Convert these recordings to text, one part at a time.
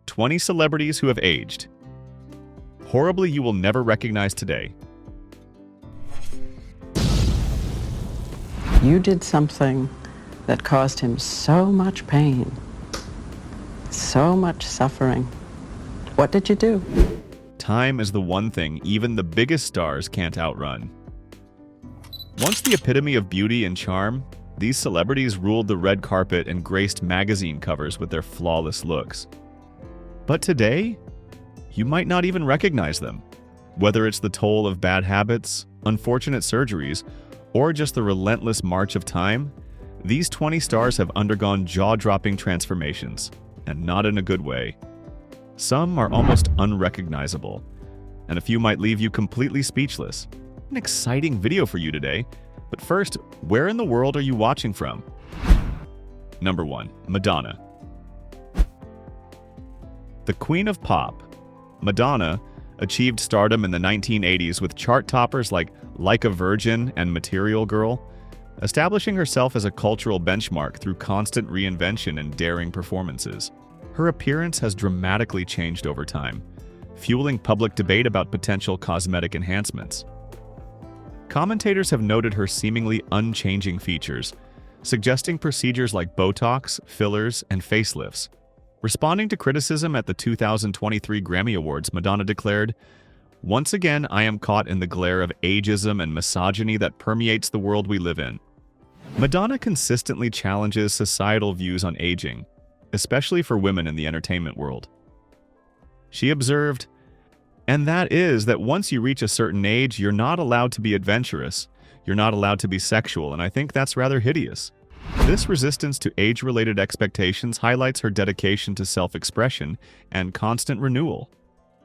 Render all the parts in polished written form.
20 celebrities who have aged. Horribly you will never recognize today. You did something that caused him so much pain, so much suffering. What did you do? Time is the one thing even the biggest stars can't outrun. Once the epitome of beauty and charm, these celebrities ruled the red carpet and graced magazine covers with their flawless looks. But today, you might not even recognize them. Whether it's the toll of bad habits, unfortunate surgeries, or just the relentless march of time, these 20 stars have undergone jaw-dropping transformations, and not in a good way. Some are almost unrecognizable, and a few might leave you completely speechless. An exciting video for you today, but first, where in the world are you watching from? Number 1. Madonna. The Queen of Pop, Madonna achieved stardom in the 1980s with chart toppers like a Virgin and Material Girl, establishing herself as a cultural benchmark through constant reinvention and daring performances. Her appearance has dramatically changed over time, fueling public debate about potential cosmetic enhancements. Commentators have noted her seemingly unchanging features, suggesting procedures like Botox, fillers, and facelifts. Responding to criticism at the 2023 Grammy Awards, Madonna declared, "Once again, I am caught in the glare of ageism and misogyny that permeates the world we live in." Madonna consistently challenges societal views on aging, especially for women in the entertainment world. She observed, "And that is that once you reach a certain age, you're not allowed to be adventurous, you're not allowed to be sexual, and I think that's rather hideous." This resistance to age-related expectations highlights her dedication to self-expression and constant renewal.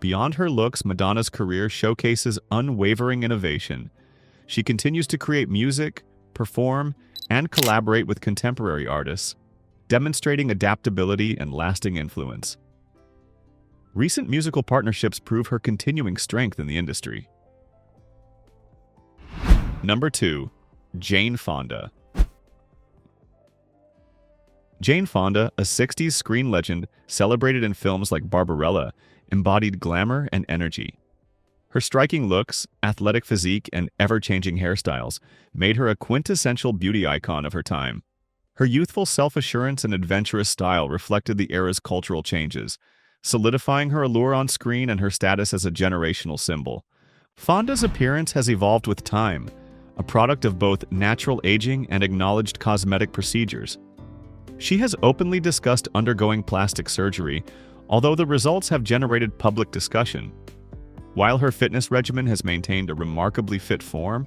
Beyond her looks, Madonna's career showcases unwavering innovation. She continues to create music, perform, and collaborate with contemporary artists, demonstrating adaptability and lasting influence. Recent musical partnerships prove her continuing strength in the industry. Number 2. Jane Fonda. Jane Fonda, a 60s screen legend celebrated in films like Barbarella, embodied glamour and energy. Her striking looks, athletic physique, and ever-changing hairstyles made her a quintessential beauty icon of her time. Her youthful self-assurance and adventurous style reflected the era's cultural changes, solidifying her allure on screen and her status as a generational symbol. Fonda's appearance has evolved with time, a product of both natural aging and acknowledged cosmetic procedures. She has openly discussed undergoing plastic surgery, although the results have generated public discussion. While her fitness regimen has maintained a remarkably fit form,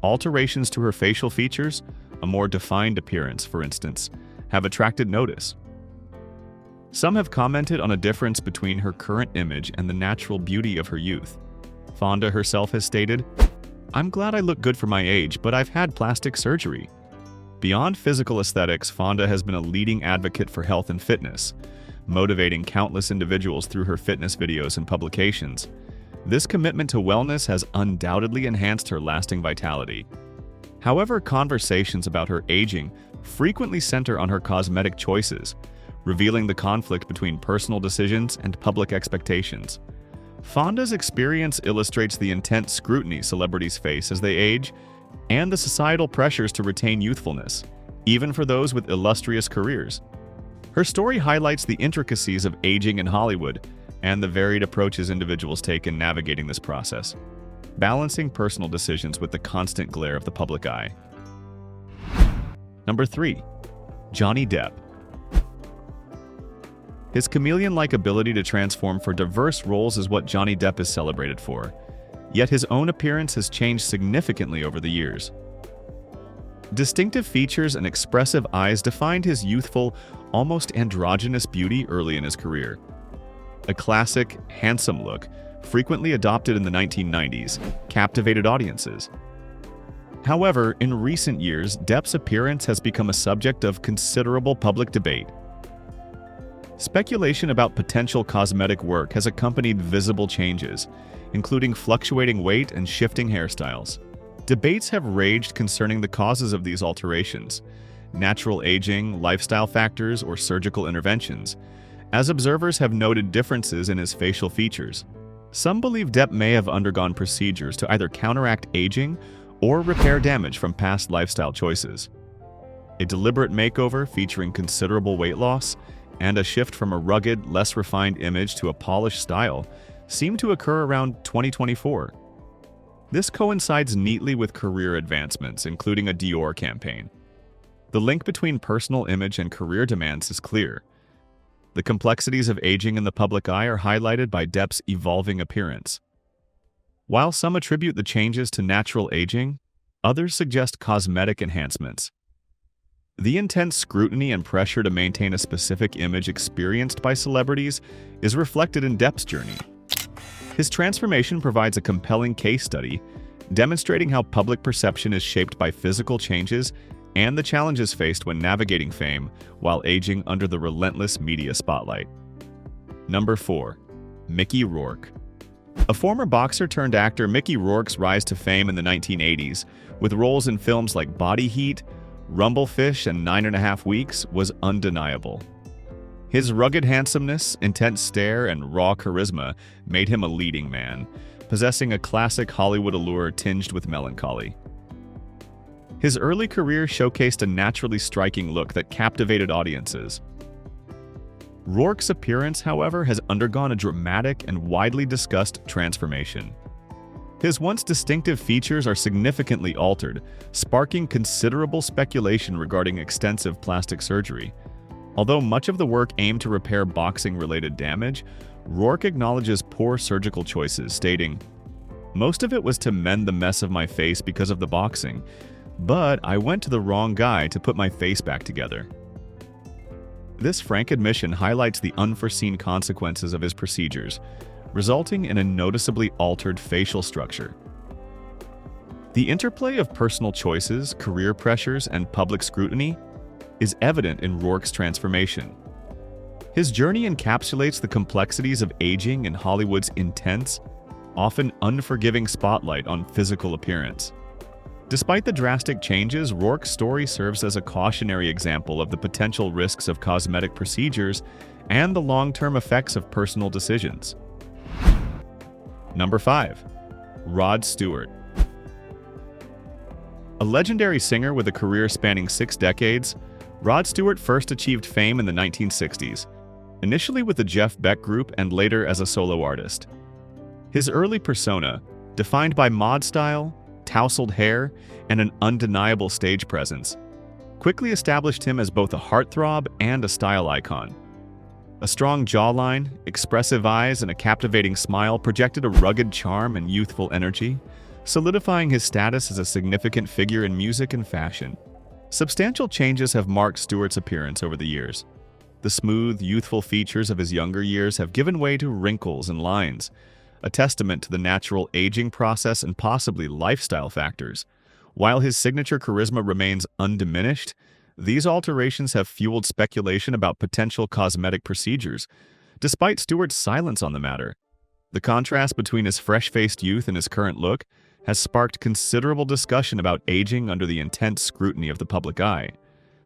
alterations to her facial features, a more defined appearance, for instance, have attracted notice. Some have commented on a difference between her current image and the natural beauty of her youth. Fonda herself has stated, "I'm glad I look good for my age, but I've had plastic surgery." Beyond physical aesthetics, Fonda has been a leading advocate for health and fitness, motivating countless individuals through her fitness videos and publications. This commitment to wellness has undoubtedly enhanced her lasting vitality. However, conversations about her aging frequently center on her cosmetic choices, revealing the conflict between personal decisions and public expectations. Fonda's experience illustrates the intense scrutiny celebrities face as they age, and the societal pressures to retain youthfulness, even for those with illustrious careers. Her story highlights the intricacies of aging in Hollywood and the varied approaches individuals take in navigating this process, balancing personal decisions with the constant glare of the public eye. Number 3. Johnny Depp. His chameleon-like ability to transform for diverse roles is what Johnny Depp is celebrated for. Yet his own appearance has changed significantly over the years. Distinctive features and expressive eyes defined his youthful, almost androgynous beauty early in his career. A classic, handsome look, frequently adopted in the 1990s, captivated audiences. However, in recent years, Depp's appearance has become a subject of considerable public debate. Speculation about potential cosmetic work has accompanied visible changes, including fluctuating weight and shifting hairstyles. Debates have raged concerning the causes of these alterations: natural aging, lifestyle factors, or surgical interventions, as observers have noted differences in his facial features. Some believe Depp may have undergone procedures to either counteract aging or repair damage from past lifestyle choices. A deliberate makeover featuring considerable weight loss and a shift from a rugged, less refined image to a polished style seemed to occur around 2024. This coincides neatly with career advancements, including a Dior campaign. The link between personal image and career demands is clear. The complexities of aging in the public eye are highlighted by Depp's evolving appearance. While some attribute the changes to natural aging, others suggest cosmetic enhancements. The intense scrutiny and pressure to maintain a specific image experienced by celebrities is reflected in Depp's journey. His transformation provides a compelling case study, demonstrating how public perception is shaped by physical changes and the challenges faced when navigating fame while aging under the relentless media spotlight. Number 4. Mickey Rourke. A former boxer turned actor, Mickey Rourke's rise to fame in the 1980s, with roles in films like Body Heat, Rumblefish, and 9½ Weeks, was undeniable. His rugged handsomeness, intense stare, and raw charisma made him a leading man, possessing a classic Hollywood allure tinged with melancholy. His early career showcased a naturally striking look that captivated audiences. Rourke's appearance, however, has undergone a dramatic and widely discussed transformation. His once distinctive features are significantly altered, sparking considerable speculation regarding extensive plastic surgery. Although much of the work aimed to repair boxing-related damage, Rourke acknowledges poor surgical choices, stating, "Most of it was to mend the mess of my face because of the boxing, but I went to the wrong guy to put my face back together." This frank admission highlights the unforeseen consequences of his procedures, resulting in a noticeably altered facial structure. The interplay of personal choices, career pressures, and public scrutiny is evident in Rourke's transformation. His journey encapsulates the complexities of aging in Hollywood's intense, often unforgiving spotlight on physical appearance. Despite the drastic changes, Rourke's story serves as a cautionary example of the potential risks of cosmetic procedures and the long-term effects of personal decisions. Number 5. Rod Stewart. A legendary singer with a career spanning 6 decades, Rod Stewart first achieved fame in the 1960s, initially with the Jeff Beck Group and later as a solo artist. His early persona, defined by mod style, tousled hair, and an undeniable stage presence, quickly established him as both a heartthrob and a style icon. A strong jawline, expressive eyes, and a captivating smile projected a rugged charm and youthful energy, solidifying his status as a significant figure in music and fashion. Substantial changes have marked Stewart's appearance over the years. The smooth, youthful features of his younger years have given way to wrinkles and lines, a testament to the natural aging process and possibly lifestyle factors. While his signature charisma remains undiminished, these alterations have fueled speculation about potential cosmetic procedures, despite Stewart's silence on the matter. The contrast between his fresh-faced youth and his current look has sparked considerable discussion about aging under the intense scrutiny of the public eye.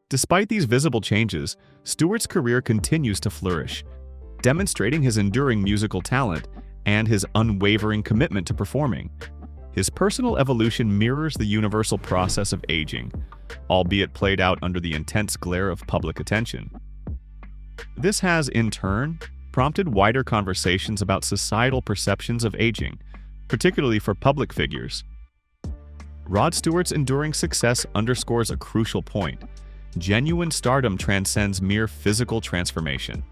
Despite these visible changes, Stewart's career continues to flourish, demonstrating his enduring musical talent and his unwavering commitment to performing. His personal evolution mirrors the universal process of aging, albeit played out under the intense glare of public attention. This has, in turn, prompted wider conversations about societal perceptions of aging, particularly for public figures. Rod Stewart's enduring success underscores a crucial point. Genuine stardom transcends mere physical transformation.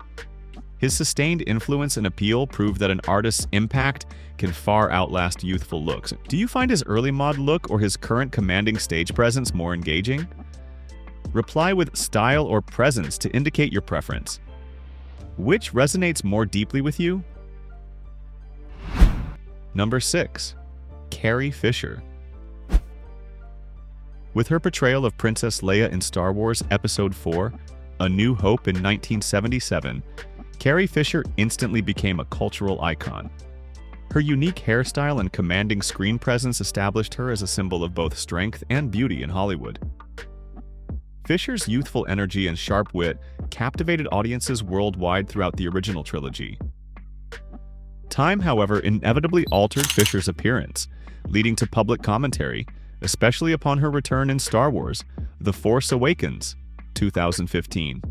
His sustained influence and appeal prove that an artist's impact can far outlast youthful looks. Do you find his early mod look or his current commanding stage presence more engaging? Reply with style or presence to indicate your preference. Which resonates more deeply with you? Number 6. Carrie Fisher. With her portrayal of Princess Leia in Star Wars Episode 4, A New Hope in 1977, Carrie Fisher instantly became a cultural icon. Her unique hairstyle and commanding screen presence established her as a symbol of both strength and beauty in Hollywood. Fisher's youthful energy and sharp wit captivated audiences worldwide throughout the original trilogy. Time, however, inevitably altered Fisher's appearance, leading to public commentary, especially upon her return in Star Wars: The Force Awakens, 2015.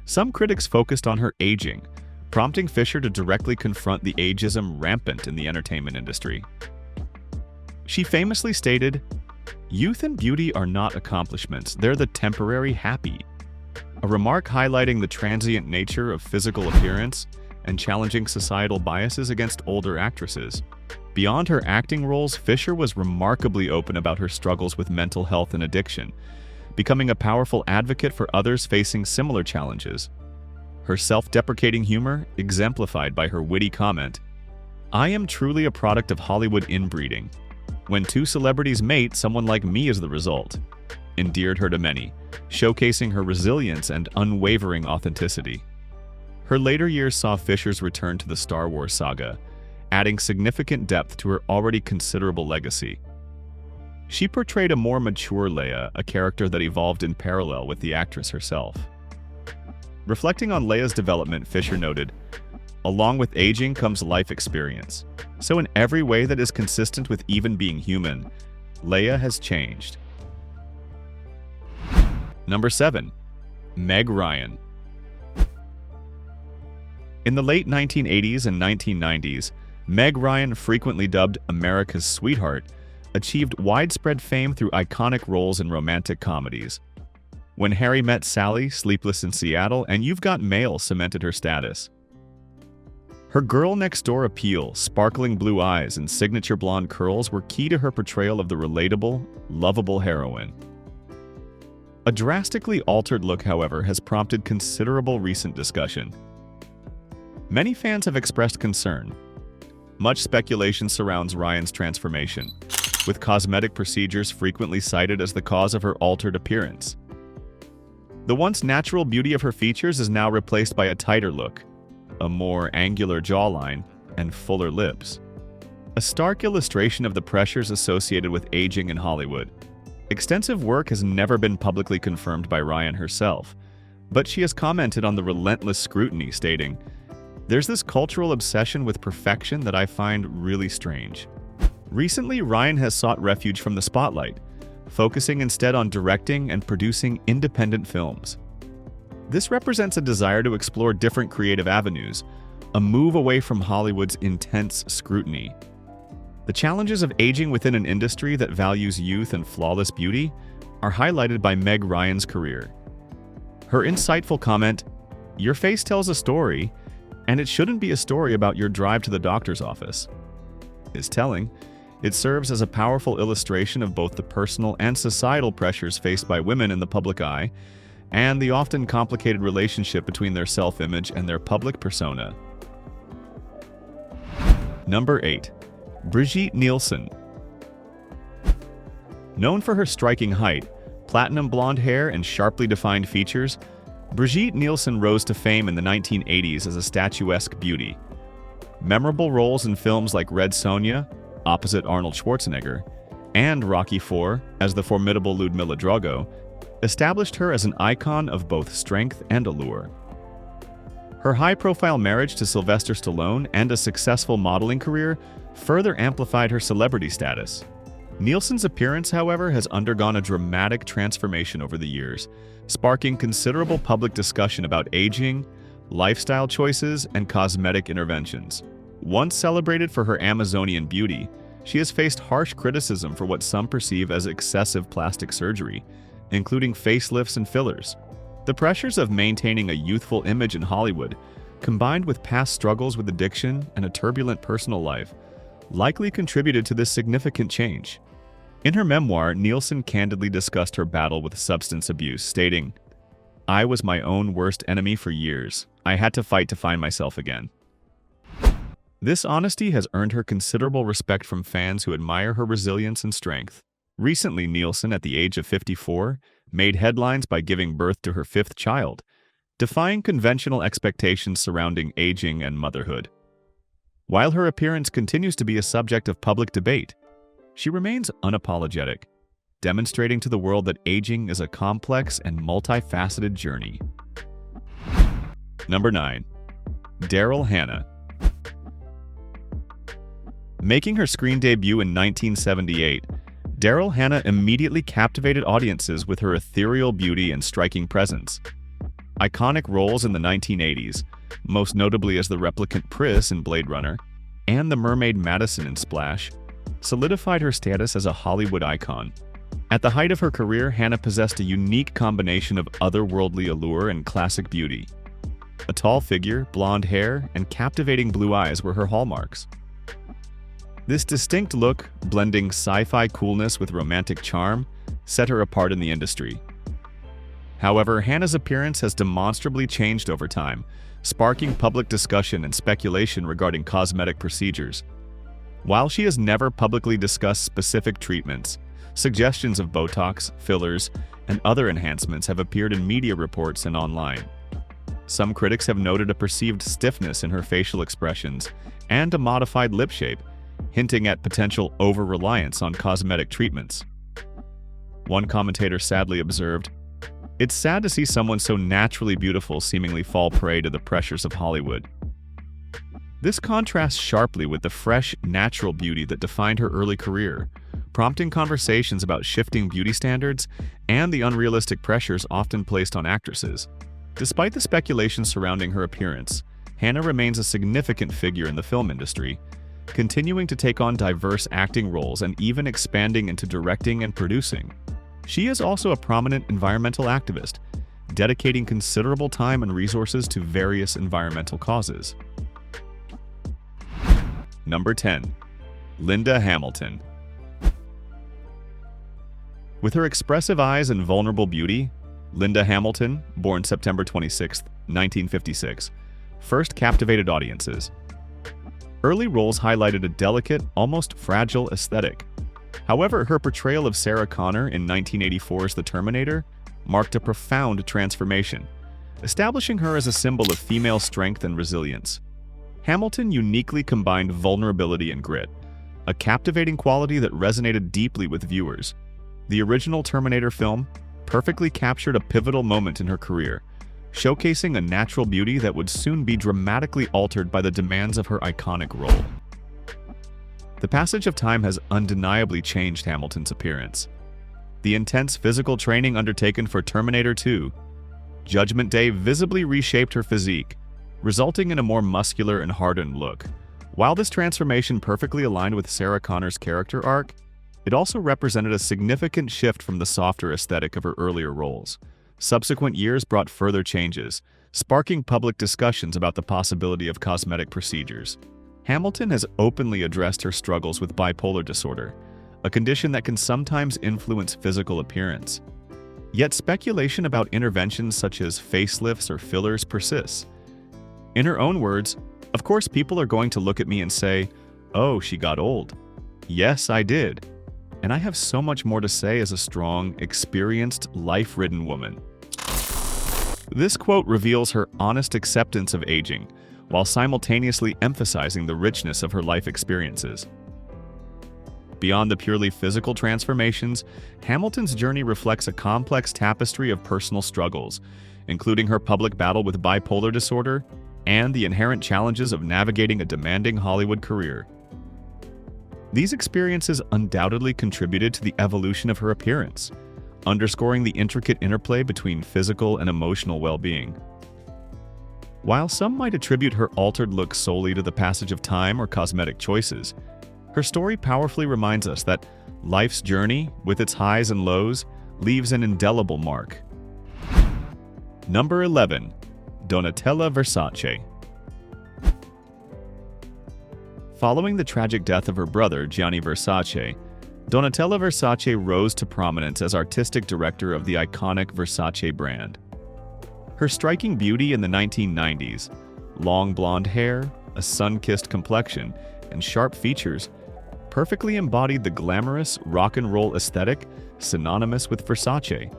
Some critics focused on her aging, prompting Fisher to directly confront the ageism rampant in the entertainment industry. She famously stated, "Youth and beauty are not accomplishments, they're the temporary happy," a remark highlighting the transient nature of physical appearance and challenging societal biases against older actresses. Beyond her acting roles, Fisher was remarkably open about her struggles with mental health and addiction, becoming a powerful advocate for others facing similar challenges. Her self-deprecating humor, exemplified by her witty comment, "I am truly a product of Hollywood inbreeding. When two celebrities mate, someone like me is the result," endeared her to many, showcasing her resilience and unwavering authenticity. Her later years saw Fisher's return to the Star Wars saga, adding significant depth to her already considerable legacy. She portrayed a more mature Leia, a character that evolved in parallel with the actress herself. Reflecting on Leia's development, Fisher noted, "Along with aging comes life experience. So in every way that is consistent with even being human, Leia has changed." Number 7. Meg Ryan. In the late 1980s and 1990s, Meg Ryan, frequently dubbed America's Sweetheart, achieved widespread fame through iconic roles in romantic comedies. When Harry Met Sally, Sleepless in Seattle, and You've Got Mail cemented her status. Her girl-next-door appeal, sparkling blue eyes, and signature blonde curls were key to her portrayal of the relatable, lovable heroine. A drastically altered look, however, has prompted considerable recent discussion. Many fans have expressed concern. Much speculation surrounds Ryan's transformation, with cosmetic procedures frequently cited as the cause of her altered appearance. The once natural beauty of her features is now replaced by a tighter look, a more angular jawline, and fuller lips. A stark illustration of the pressures associated with aging in Hollywood. Extensive work has never been publicly confirmed by Ryan herself, but she has commented on the relentless scrutiny, stating, "There's this cultural obsession with perfection that I find really strange." Recently, Ryan has sought refuge from the spotlight, focusing instead on directing and producing independent films. This represents a desire to explore different creative avenues, a move away from Hollywood's intense scrutiny. The challenges of aging within an industry that values youth and flawless beauty are highlighted by Meg Ryan's career. Her insightful comment, "Your face tells a story, and it shouldn't be a story about your drive to the doctor's office," is telling. It serves as a powerful illustration of both the personal and societal pressures faced by women in the public eye, and the often complicated relationship between their self-image and their public persona. Number 8. Brigitte Nielsen. Known for her striking height, platinum blonde hair, and sharply defined features, Brigitte Nielsen rose to fame in the 1980s as a statuesque beauty. Memorable roles in films like Red Sonja, opposite Arnold Schwarzenegger, and Rocky IV as the formidable Ludmilla Drago, established her as an icon of both strength and allure. Her high-profile marriage to Sylvester Stallone and a successful modeling career further amplified her celebrity status. Nielsen's appearance, however, has undergone a dramatic transformation over the years, sparking considerable public discussion about aging, lifestyle choices, and cosmetic interventions. Once celebrated for her Amazonian beauty, she has faced harsh criticism for what some perceive as excessive plastic surgery, including facelifts and fillers. The pressures of maintaining a youthful image in Hollywood, combined with past struggles with addiction and a turbulent personal life, likely contributed to this significant change. In her memoir, Nielsen candidly discussed her battle with substance abuse, stating, "I was my own worst enemy for years. I had to fight to find myself again." This honesty has earned her considerable respect from fans who admire her resilience and strength. Recently, Nielsen, at the age of 54, made headlines by giving birth to her 5th child, defying conventional expectations surrounding aging and motherhood. While her appearance continues to be a subject of public debate, she remains unapologetic, demonstrating to the world that aging is a complex and multifaceted journey. Number 9. Daryl Hannah. Making her screen debut in 1978, Daryl Hannah immediately captivated audiences with her ethereal beauty and striking presence. Iconic roles in the 1980s, most notably as the replicant Pris in Blade Runner and the mermaid Madison in Splash, solidified her status as a Hollywood icon. At the height of her career, Hannah possessed a unique combination of otherworldly allure and classic beauty. A tall figure, blonde hair, and captivating blue eyes were her hallmarks. This distinct look, blending sci-fi coolness with romantic charm, set her apart in the industry. However, Hannah's appearance has demonstrably changed over time, sparking public discussion and speculation regarding cosmetic procedures. While she has never publicly discussed specific treatments, suggestions of Botox, fillers, and other enhancements have appeared in media reports and online. Some critics have noted a perceived stiffness in her facial expressions and a modified lip shape, hinting at potential over-reliance on cosmetic treatments. One commentator sadly observed, "It's sad to see someone so naturally beautiful seemingly fall prey to the pressures of Hollywood." This contrasts sharply with the fresh, natural beauty that defined her early career, prompting conversations about shifting beauty standards and the unrealistic pressures often placed on actresses. Despite the speculation surrounding her appearance, Hannah remains a significant figure in the film industry, continuing to take on diverse acting roles and even expanding into directing and producing. She is also a prominent environmental activist, dedicating considerable time and resources to various environmental causes. Number 10. Linda Hamilton. With her expressive eyes and vulnerable beauty, Linda Hamilton, born September 26, 1956, first captivated audiences. Early roles highlighted a delicate, almost fragile aesthetic. However, her portrayal of Sarah Connor in 1984's The Terminator marked a profound transformation, establishing her as a symbol of female strength and resilience. Hamilton uniquely combined vulnerability and grit, a captivating quality that resonated deeply with viewers. The original Terminator film perfectly captured a pivotal moment in her career, showcasing a natural beauty that would soon be dramatically altered by the demands of her iconic role. The passage of time has undeniably changed Hamilton's appearance. The intense physical training undertaken for Terminator 2, Judgment Day visibly reshaped her physique, resulting in a more muscular and hardened look. While this transformation perfectly aligned with Sarah Connor's character arc, it also represented a significant shift from the softer aesthetic of her earlier roles. Subsequent years brought further changes, sparking public discussions about the possibility of cosmetic procedures. Hamilton has openly addressed her struggles with bipolar disorder, a condition that can sometimes influence physical appearance. Yet speculation about interventions such as facelifts or fillers persists. In her own words, "Of course people are going to look at me and say, 'Oh, she got old.' Yes, I did. And I have so much more to say as a strong, experienced, life-ridden woman." This quote reveals her honest acceptance of aging, while simultaneously emphasizing the richness of her life experiences. Beyond the purely physical transformations, Hamilton's journey reflects a complex tapestry of personal struggles, including her public battle with bipolar disorder and the inherent challenges of navigating a demanding Hollywood career. These experiences undoubtedly contributed to the evolution of her appearance, underscoring the intricate interplay between physical and emotional well-being. While some might attribute her altered look solely to the passage of time or cosmetic choices, her story powerfully reminds us that life's journey, with its highs and lows, leaves an indelible mark. Number 11. Donatella Versace. Following the tragic death of her brother, Gianni Versace, Donatella Versace rose to prominence as artistic director of the iconic Versace brand. Her striking beauty in the 1990s, long blonde hair, a sun-kissed complexion, and sharp features, perfectly embodied the glamorous rock and roll aesthetic synonymous with Versace.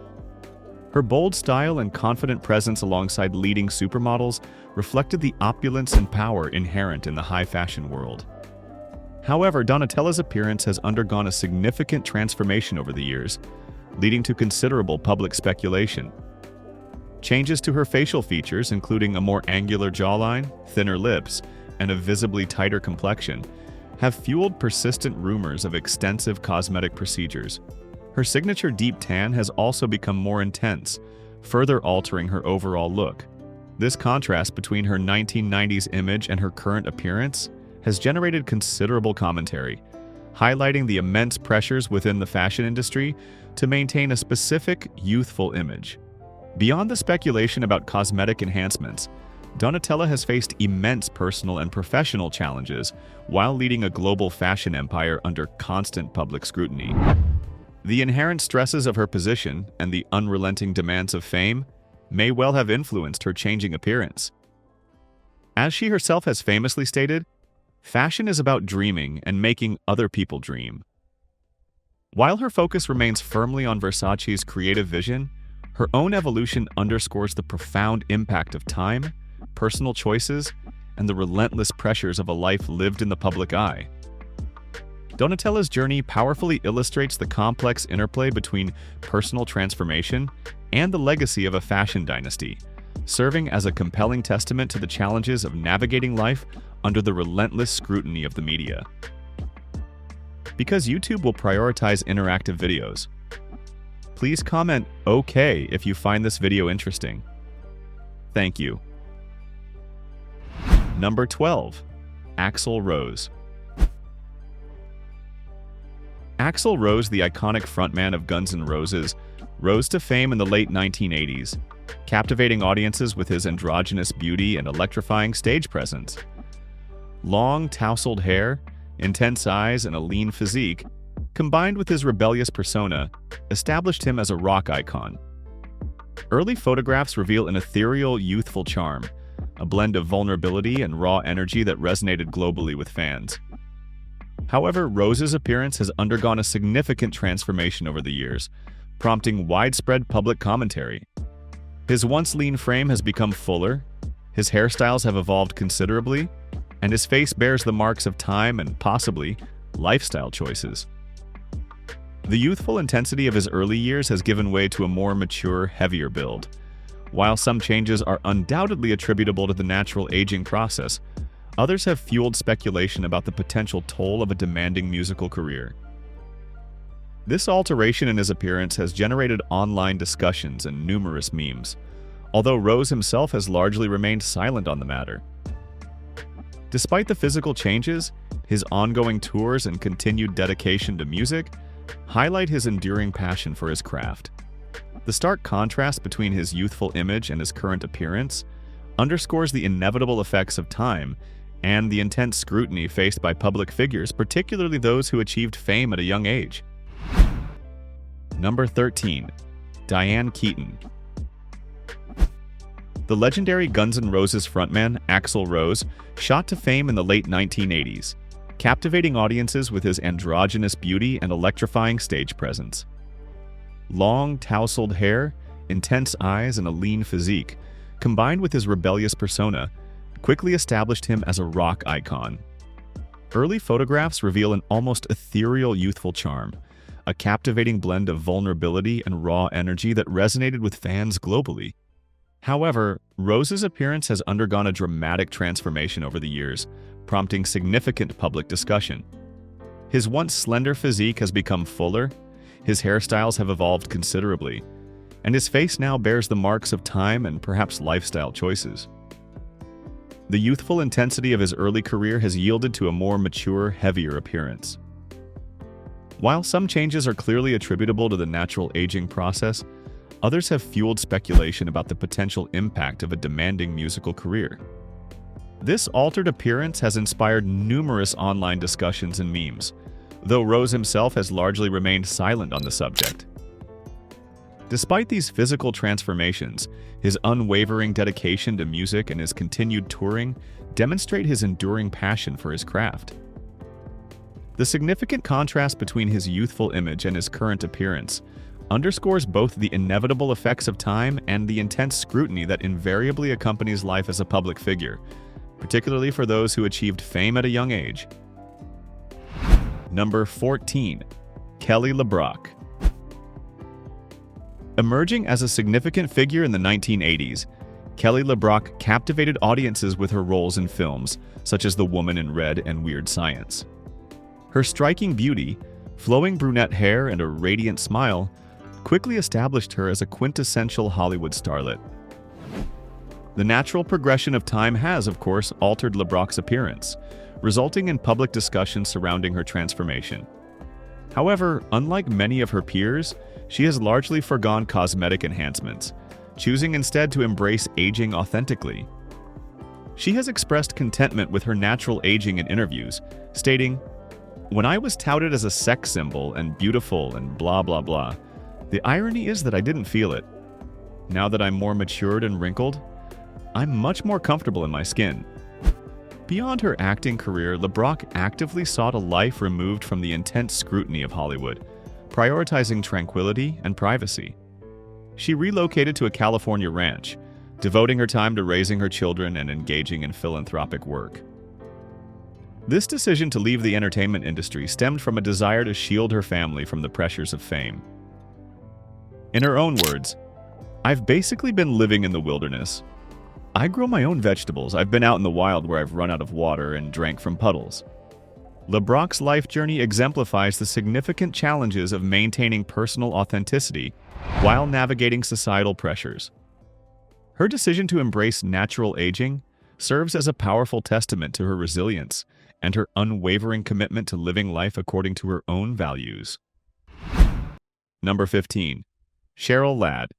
Her bold style and confident presence alongside leading supermodels reflected the opulence and power inherent in the high-fashion world. However, Donatella's appearance has undergone a significant transformation over the years, leading to considerable public speculation. Changes to her facial features, including a more angular jawline, thinner lips, and a visibly tighter complexion, have fueled persistent rumors of extensive cosmetic procedures. Her signature deep tan has also become more intense, further altering her overall look. This contrast between her 1990s image and her current appearance has generated considerable commentary, highlighting the immense pressures within the fashion industry to maintain a specific, youthful image. Beyond the speculation about cosmetic enhancements, Donatella has faced immense personal and professional challenges while leading a global fashion empire under constant public scrutiny. The inherent stresses of her position and the unrelenting demands of fame may well have influenced her changing appearance. As she herself has famously stated, fashion is about dreaming and making other people dream. While her focus remains firmly on Versace's creative vision, her own evolution underscores the profound impact of time, personal choices, and the relentless pressures of a life lived in the public eye. Donatella's journey powerfully illustrates the complex interplay between personal transformation and the legacy of a fashion dynasty, serving as a compelling testament to the challenges of navigating life under the relentless scrutiny of the media. Because YouTube will prioritize interactive videos, please comment "OK" if you find this video interesting. Thank you. Number 12. Axl Rose. Axl Rose, the iconic frontman of Guns N' Roses, rose to fame in the late 1980s, captivating audiences with his androgynous beauty and electrifying stage presence. Long, tousled hair, intense eyes, and a lean physique, combined with his rebellious persona, established him as a rock icon. Early photographs reveal an ethereal, youthful charm, a blend of vulnerability and raw energy that resonated globally with fans. However, Rose's appearance has undergone a significant transformation over the years, prompting widespread public commentary. His once lean frame has become fuller, his hairstyles have evolved considerably, and his face bears the marks of time and, possibly, lifestyle choices. The youthful intensity of his early years has given way to a more mature, heavier build. While some changes are undoubtedly attributable to the natural aging process, others have fueled speculation about the potential toll of a demanding musical career. This alteration in his appearance has generated online discussions and numerous memes, although Rose himself has largely remained silent on the matter. Despite the physical changes, his ongoing tours and continued dedication to music highlight his enduring passion for his craft. The stark contrast between his youthful image and his current appearance underscores the inevitable effects of time and the intense scrutiny faced by public figures, particularly those who achieved fame at a young age. Number 13. Diane Keaton. The legendary Guns N' Roses frontman Axl Rose shot to fame in the late 1980s, captivating audiences with his androgynous beauty and electrifying stage presence. Long, tousled hair, intense eyes, and a lean physique, combined with his rebellious persona, quickly established him as a rock icon. Early photographs reveal an almost ethereal youthful charm, a captivating blend of vulnerability and raw energy that resonated with fans globally. However, Rose's appearance has undergone a dramatic transformation over the years, prompting significant public discussion. His once slender physique has become fuller, his hairstyles have evolved considerably, and his face now bears the marks of time and perhaps lifestyle choices. The youthful intensity of his early career has yielded to a more mature, heavier appearance. While some changes are clearly attributable to the natural aging process, others have fueled speculation about the potential impact of a demanding musical career. This altered appearance has inspired numerous online discussions and memes, though Rose himself has largely remained silent on the subject. Despite these physical transformations, his unwavering dedication to music and his continued touring demonstrate his enduring passion for his craft. The significant contrast between his youthful image and his current appearance underscores both the inevitable effects of time and the intense scrutiny that invariably accompanies life as a public figure, particularly for those who achieved fame at a young age. Number 14. Kelly LeBrock. Emerging as a significant figure in the 1980s, Kelly LeBrock captivated audiences with her roles in films such as The Woman in Red and Weird Science. Her striking beauty, flowing brunette hair, and a radiant smile quickly established her as a quintessential Hollywood starlet. The natural progression of time has, of course, altered LeBrock's appearance, resulting in public discussion surrounding her transformation. However, unlike many of her peers, she has largely forgone cosmetic enhancements, choosing instead to embrace aging authentically. She has expressed contentment with her natural aging in interviews, stating, "When I was touted as a sex symbol and beautiful and blah blah blah, the irony is that I didn't feel it. Now that I'm more matured and wrinkled, I'm much more comfortable in my skin." Beyond her acting career, LeBrock actively sought a life removed from the intense scrutiny of Hollywood, prioritizing tranquility and privacy. She relocated to a California ranch, devoting her time to raising her children and engaging in philanthropic work. This decision to leave the entertainment industry stemmed from a desire to shield her family from the pressures of fame. In her own words, "I've basically been living in the wilderness. I grow my own vegetables. I've been out in the wild where I've run out of water and drank from puddles." LeBrock's life journey exemplifies the significant challenges of maintaining personal authenticity while navigating societal pressures. Her decision to embrace natural aging serves as a powerful testament to her resilience and her unwavering commitment to living life according to her own values. Number 15. Cheryl Ladd.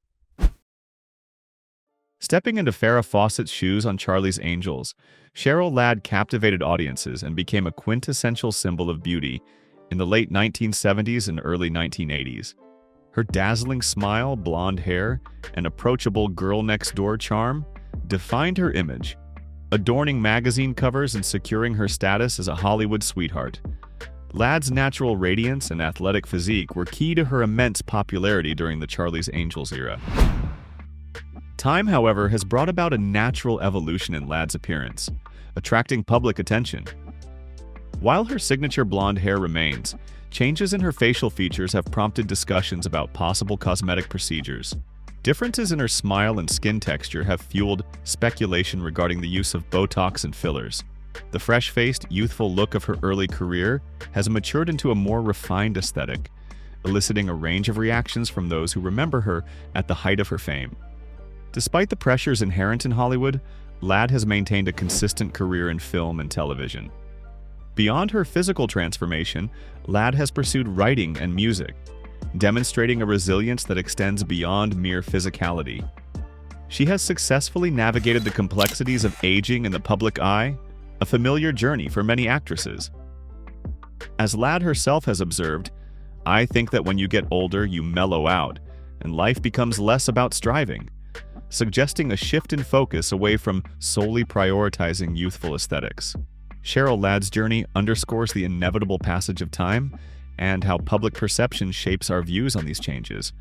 Stepping into Farrah Fawcett's shoes on Charlie's Angels, Cheryl Ladd captivated audiences and became a quintessential symbol of beauty in the late 1970s and early 1980s. Her dazzling smile, blonde hair, and approachable girl-next-door charm defined her image, adorning magazine covers and securing her status as a Hollywood sweetheart. Ladd's natural radiance and athletic physique were key to her immense popularity during the Charlie's Angels era. Time, however, has brought about a natural evolution in Ladd's appearance, attracting public attention. While her signature blonde hair remains, changes in her facial features have prompted discussions about possible cosmetic procedures. Differences in her smile and skin texture have fueled speculation regarding the use of Botox and fillers. The fresh-faced, youthful look of her early career has matured into a more refined aesthetic, eliciting a range of reactions from those who remember her at the height of her fame. Despite the pressures inherent in Hollywood, Ladd has maintained a consistent career in film and television. Beyond her physical transformation, Ladd has pursued writing and music, demonstrating a resilience that extends beyond mere physicality. She has successfully navigated the complexities of aging in the public eye, a familiar journey for many actresses. As Ladd herself has observed, "I think that when you get older, you mellow out, and life becomes less about striving," suggesting a shift in focus away from solely prioritizing youthful aesthetics. Cheryl Ladd's journey underscores the inevitable passage of time and how public perception shapes our views on these changes,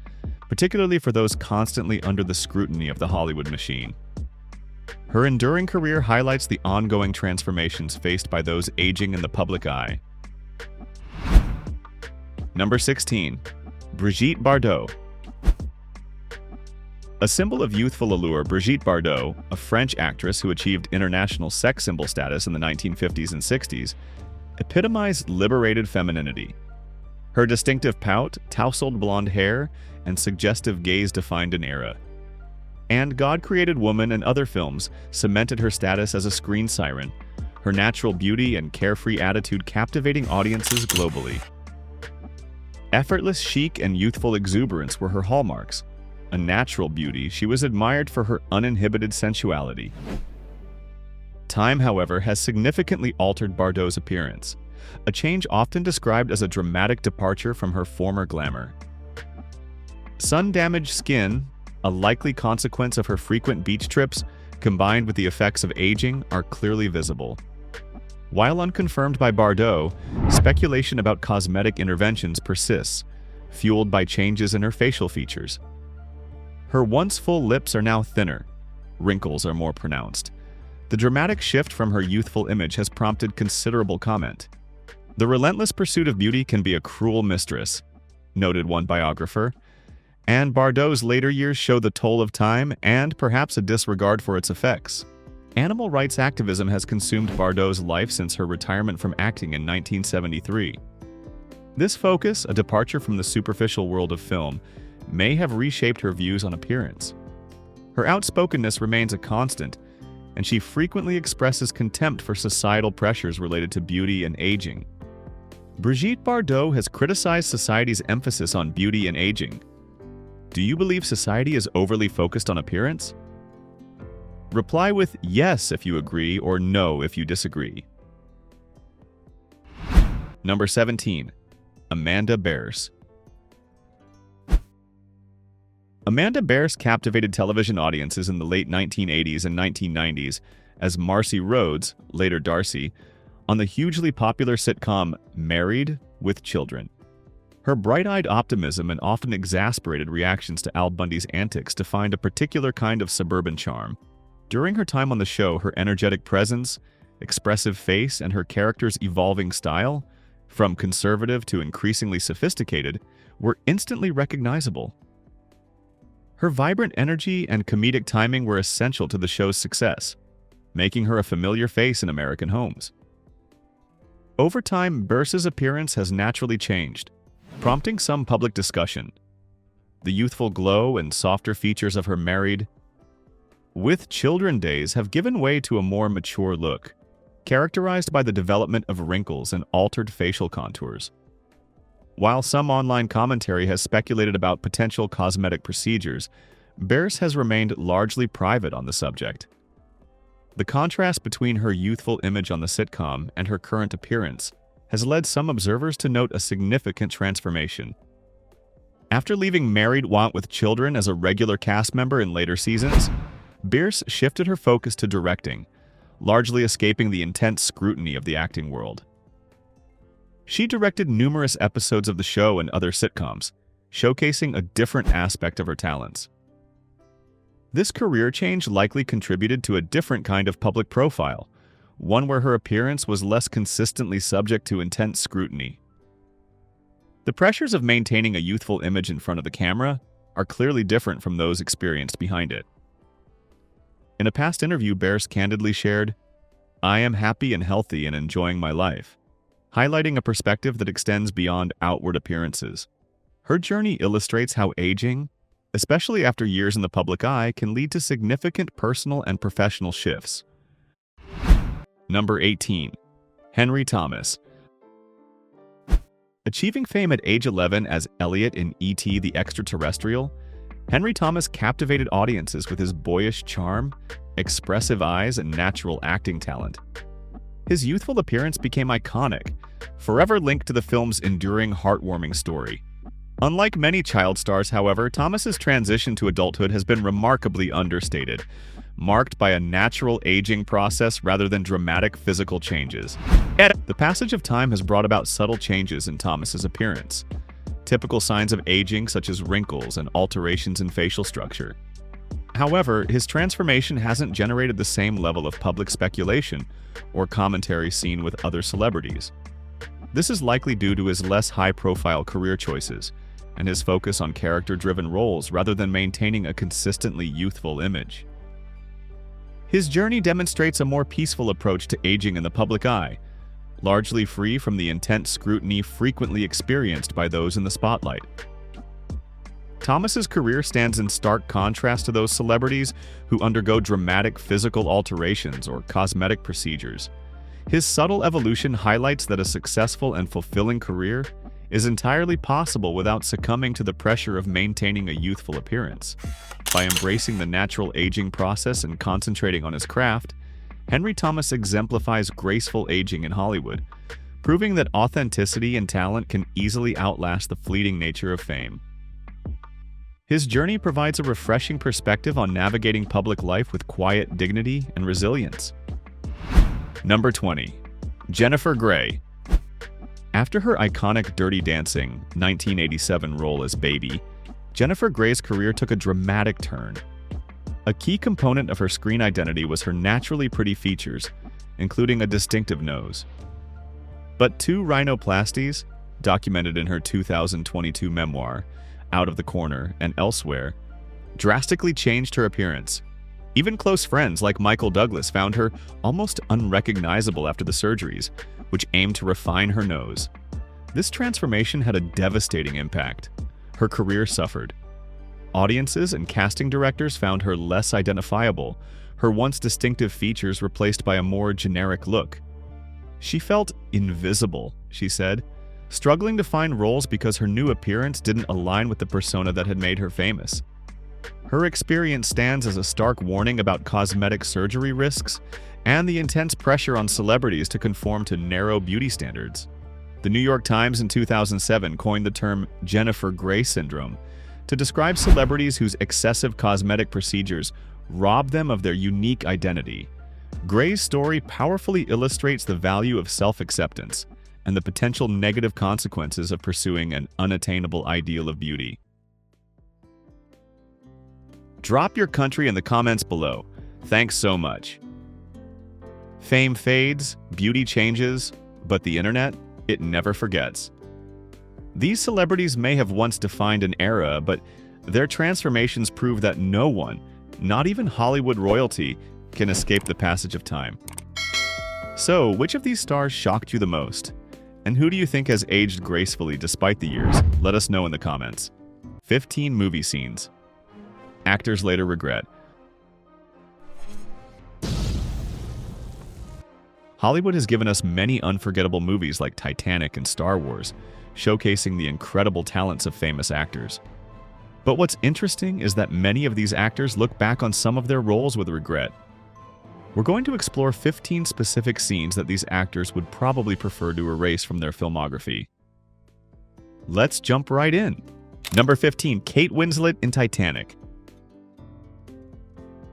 particularly for those constantly under the scrutiny of the Hollywood machine. Her enduring career highlights the ongoing transformations faced by those aging in the public eye. Number 16. Brigitte Bardot. A symbol of youthful allure, Brigitte Bardot, a French actress who achieved international sex symbol status in the 1950s and 60s, epitomized liberated femininity. Her distinctive pout, tousled blonde hair, and suggestive gaze defined an era. And God Created Woman and other films cemented her status as a screen siren, her natural beauty and carefree attitude captivating audiences globally. Effortless chic and youthful exuberance were her hallmarks. A natural beauty, she was admired for her uninhibited sensuality. Time, however, has significantly altered Bardot's appearance, a change often described as a dramatic departure from her former glamour. Sun-damaged skin, a likely consequence of her frequent beach trips, combined with the effects of aging, are clearly visible. While unconfirmed by Bardot, speculation about cosmetic interventions persists, fueled by changes in her facial features. Her once full lips are now thinner. Wrinkles are more pronounced. The dramatic shift from her youthful image has prompted considerable comment. "The relentless pursuit of beauty can be a cruel mistress," noted one biographer. and Bardot's later years show the toll of time and perhaps a disregard for its effects. Animal rights activism has consumed Bardot's life since her retirement from acting in 1973. This focus, a departure from the superficial world of film, may have reshaped her views on appearance. Her outspokenness remains a constant, and she frequently expresses contempt for societal pressures related to beauty and aging. Brigitte Bardot has criticized society's emphasis on beauty and aging. Do you believe society is overly focused on appearance? Reply with yes if you agree or no if you disagree. Number 17. Amanda Bearse. Amanda Bearse captivated television audiences in the late 1980s and 1990s as Marcy Rhodes, later Darcy, on the hugely popular sitcom Married with Children. Her bright-eyed optimism and often exasperated reactions to Al Bundy's antics defined a particular kind of suburban charm. During her time on the show, her energetic presence, expressive face, and her character's evolving style, from conservative to increasingly sophisticated, were instantly recognizable. Her vibrant energy and comedic timing were essential to the show's success, making her a familiar face in American homes. Over time, Bearse's appearance has naturally changed, prompting some public discussion. The youthful glow and softer features of her Married with Children days have given way to a more mature look, characterized by the development of wrinkles and altered facial contours. While some online commentary has speculated about potential cosmetic procedures, Bearse has remained largely private on the subject. The contrast between her youthful image on the sitcom and her current appearance has led some observers to note a significant transformation. After leaving Married with Children as a regular cast member in later seasons, Bearse shifted her focus to directing, largely escaping the intense scrutiny of the acting world. She directed numerous episodes of the show and other sitcoms, showcasing a different aspect of her talents. This career change likely contributed to a different kind of public profile, one where her appearance was less consistently subject to intense scrutiny. The pressures of maintaining a youthful image in front of the camera are clearly different from those experienced behind it. In a past interview, Bearse candidly shared, "I am happy and healthy and enjoying my life," highlighting a perspective that extends beyond outward appearances. Her journey illustrates how aging, especially after years in the public eye, can lead to significant personal and professional shifts. Number 18. Henry Thomas. Achieving fame at age 11 as Elliot in E.T. the Extraterrestrial, Henry Thomas captivated audiences with his boyish charm, expressive eyes, and natural acting talent. His youthful appearance became iconic, forever linked to the film's enduring, heartwarming story. Unlike many child stars, however, Thomas's transition to adulthood has been remarkably understated, marked by a natural aging process rather than dramatic physical changes. The passage of time has brought about subtle changes in Thomas's appearance, typical signs of aging such as wrinkles and alterations in facial structure. However, his transformation hasn't generated the same level of public speculation or commentary seen with other celebrities. This is likely due to his less high-profile career choices and his focus on character-driven roles rather than maintaining a consistently youthful image. His journey demonstrates a more peaceful approach to aging in the public eye, largely free from the intense scrutiny frequently experienced by those in the spotlight. Thomas's career stands in stark contrast to those celebrities who undergo dramatic physical alterations or cosmetic procedures. His subtle evolution highlights that a successful and fulfilling career is entirely possible without succumbing to the pressure of maintaining a youthful appearance. By embracing the natural aging process and concentrating on his craft, Henry Thomas exemplifies graceful aging in Hollywood, proving that authenticity and talent can easily outlast the fleeting nature of fame. His journey provides a refreshing perspective on navigating public life with quiet dignity and resilience. Number 20. Jennifer Grey. After her iconic Dirty Dancing 1987 role as Baby, Jennifer Grey's career took a dramatic turn. A key component of her screen identity was her naturally pretty features, including a distinctive nose. But two rhinoplasties, documented in her 2022 memoir, Out of the Corner, and elsewhere, drastically changed her appearance. Even close friends like Michael Douglas found her almost unrecognizable after the surgeries, which aimed to refine her nose. This transformation had a devastating impact. Her career suffered. Audiences and casting directors found her less identifiable, her once distinctive features replaced by a more generic look. She felt invisible, she said, struggling to find roles because her new appearance didn't align with the persona that had made her famous. Her experience stands as a stark warning about cosmetic surgery risks and the intense pressure on celebrities to conform to narrow beauty standards. The New York Times in 2007 coined the term Jennifer Grey syndrome to describe celebrities whose excessive cosmetic procedures rob them of their unique identity. Grey's story powerfully illustrates the value of self-acceptance and the potential negative consequences of pursuing an unattainable ideal of beauty. Drop your country in the comments below. Thanks so much. Fame fades, beauty changes, but the internet, it never forgets. These celebrities may have once defined an era, but their transformations prove that no one, not even Hollywood royalty, can escape the passage of time. So, which of these stars shocked you the most? And who do you think has aged gracefully despite the years? Let us know in the comments. 15 movie scenes actors later regret. Hollywood has given us many unforgettable movies like Titanic and Star Wars, showcasing the incredible talents of famous actors. But what's interesting is that many of these actors look back on some of their roles with regret. We're going to explore 15 specific scenes that these actors would probably prefer to erase from their filmography. Let's jump right in. Number 15, Kate Winslet in Titanic.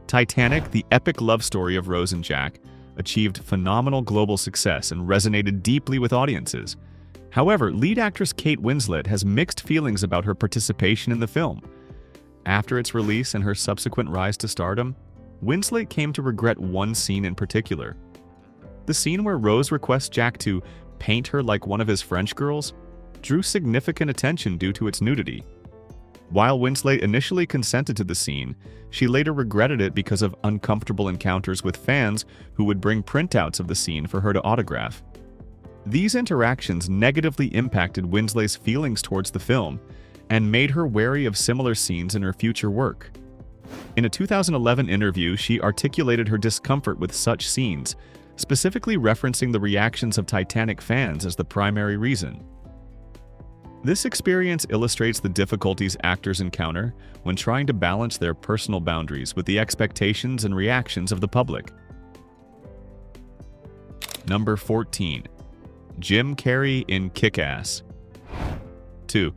Titanic, the epic love story of Rose and Jack, achieved phenomenal global success and resonated deeply with audiences. However, lead actress Kate Winslet has mixed feelings about her participation in the film. After its release and her subsequent rise to stardom, Winslet came to regret one scene in particular. The scene where Rose requests Jack to paint her like one of his French girls drew significant attention due to its nudity. While Winslet initially consented to the scene, she later regretted it because of uncomfortable encounters with fans who would bring printouts of the scene for her to autograph. These interactions negatively impacted Winslet's feelings towards the film and made her wary of similar scenes in her future work. In a 2011 interview, she articulated her discomfort with such scenes, specifically referencing the reactions of Titanic fans as the primary reason. This experience illustrates the difficulties actors encounter when trying to balance their personal boundaries with the expectations and reactions of the public. Number 14. Jim Carrey in Kick-Ass. 2.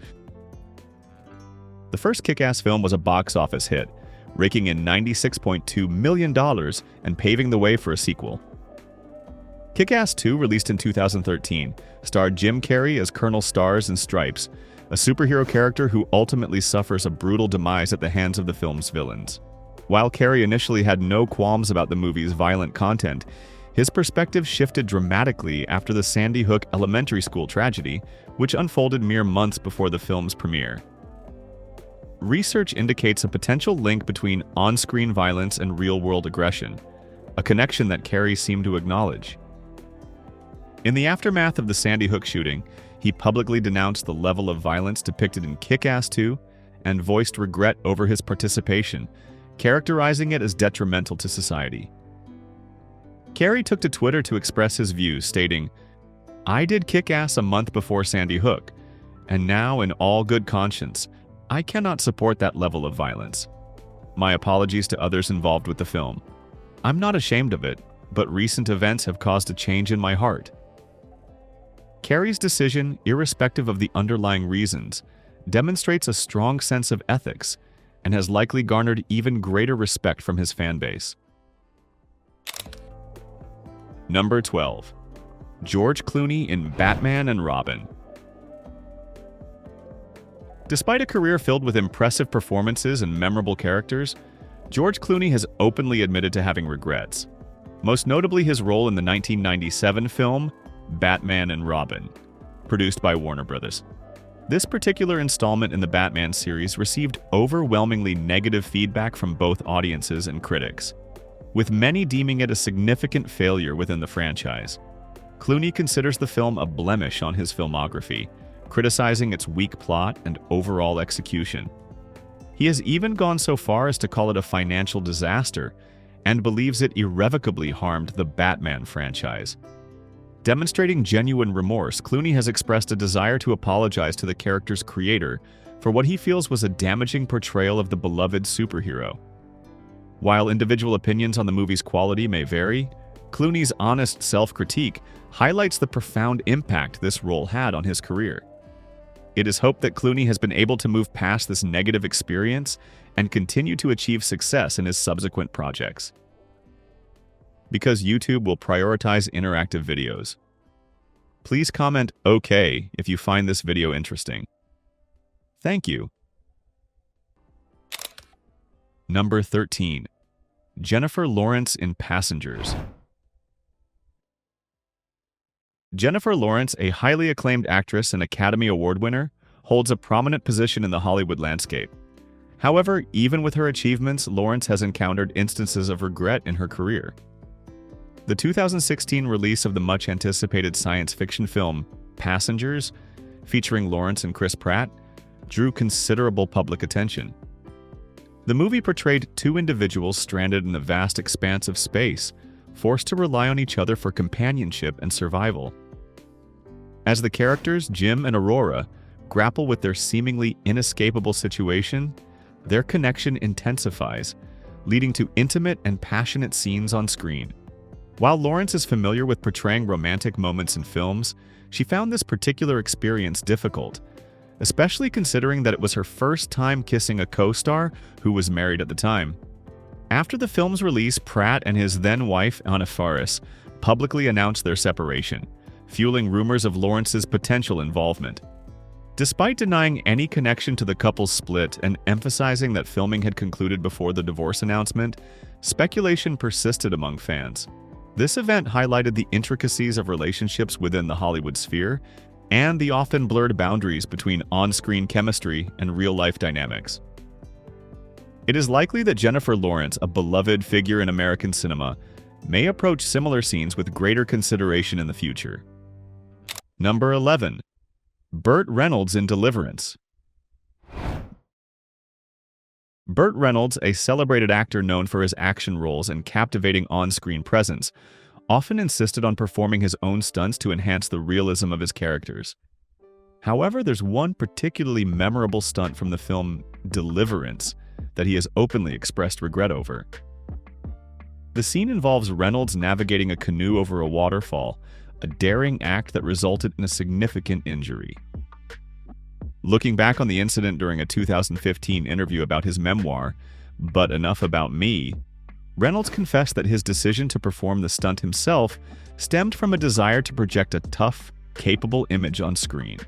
The first Kick-Ass film was a box office hit, raking in $96.2 million and paving the way for a sequel. Kick-Ass 2, released in 2013, starred Jim Carrey as Colonel Stars and Stripes, a superhero character who ultimately suffers a brutal demise at the hands of the film's villains. While Carrey initially had no qualms about the movie's violent content, his perspective shifted dramatically after the Sandy Hook elementary school tragedy, which unfolded mere months before the film's premiere. Research indicates a potential link between on-screen violence and real-world aggression, a connection that Carrey seemed to acknowledge. In the aftermath of the Sandy Hook shooting, he publicly denounced the level of violence depicted in Kick-Ass 2 and voiced regret over his participation, characterizing it as detrimental to society. Carrey took to Twitter to express his views, stating, "I did Kick-Ass a month before Sandy Hook, and now in all good conscience, I cannot support that level of violence. My apologies to others involved with the film. I'm not ashamed of it, but recent events have caused a change in my heart." Carrey's decision, irrespective of the underlying reasons, demonstrates a strong sense of ethics and has likely garnered even greater respect from his fan base. Number 12. George Clooney in Batman and Robin. Despite a career filled with impressive performances and memorable characters, George Clooney has openly admitted to having regrets, most notably his role in the 1997 film Batman and Robin, produced by Warner Bros. This particular installment in the Batman series received overwhelmingly negative feedback from both audiences and critics, with many deeming it a significant failure within the franchise. Clooney considers the film a blemish on his filmography, criticizing its weak plot and overall execution. He has even gone so far as to call it a financial disaster and believes it irrevocably harmed the Batman franchise. Demonstrating genuine remorse, Clooney has expressed a desire to apologize to the character's creator for what he feels was a damaging portrayal of the beloved superhero. While individual opinions on the movie's quality may vary, Clooney's honest self-critique highlights the profound impact this role had on his career. It is hoped that Clooney has been able to move past this negative experience and continue to achieve success in his subsequent projects. Because YouTube will prioritize interactive videos. Please comment OK if you find this video interesting. Thank you. Number 13. Jennifer Lawrence in Passengers. Jennifer Lawrence, a highly acclaimed actress and Academy Award winner, holds a prominent position in the Hollywood landscape. However, even with her achievements, Lawrence has encountered instances of regret in her career. The 2016 release of the much-anticipated science fiction film Passengers, featuring Lawrence and Chris Pratt, drew considerable public attention. The movie portrayed two individuals stranded in a vast expanse of space, forced to rely on each other for companionship and survival. As the characters, Jim and Aurora, grapple with their seemingly inescapable situation, their connection intensifies, leading to intimate and passionate scenes on screen. While Lawrence is familiar with portraying romantic moments in films, she found this particular experience difficult, especially considering that it was her first time kissing a co-star who was married at the time. After the film's release, Pratt and his then-wife, Anna Faris, publicly announced their separation, fueling rumors of Lawrence's potential involvement. Despite denying any connection to the couple's split and emphasizing that filming had concluded before the divorce announcement, speculation persisted among fans. This event highlighted the intricacies of relationships within the Hollywood sphere and the often blurred boundaries between on-screen chemistry and real-life dynamics. It is likely that Jennifer Lawrence, a beloved figure in American cinema, may approach similar scenes with greater consideration in the future. Number 11. Burt Reynolds in Deliverance. Burt Reynolds, a celebrated actor known for his action roles and captivating on-screen presence, often insisted on performing his own stunts to enhance the realism of his characters. However, there's one particularly memorable stunt from the film Deliverance that he has openly expressed regret over. The scene involves Reynolds navigating a canoe over a waterfall, a daring act that resulted in a significant injury. Looking back on the incident during a 2015 interview about his memoir, But Enough About Me, Reynolds confessed that his decision to perform the stunt himself stemmed from a desire to project a tough, capable image on screen.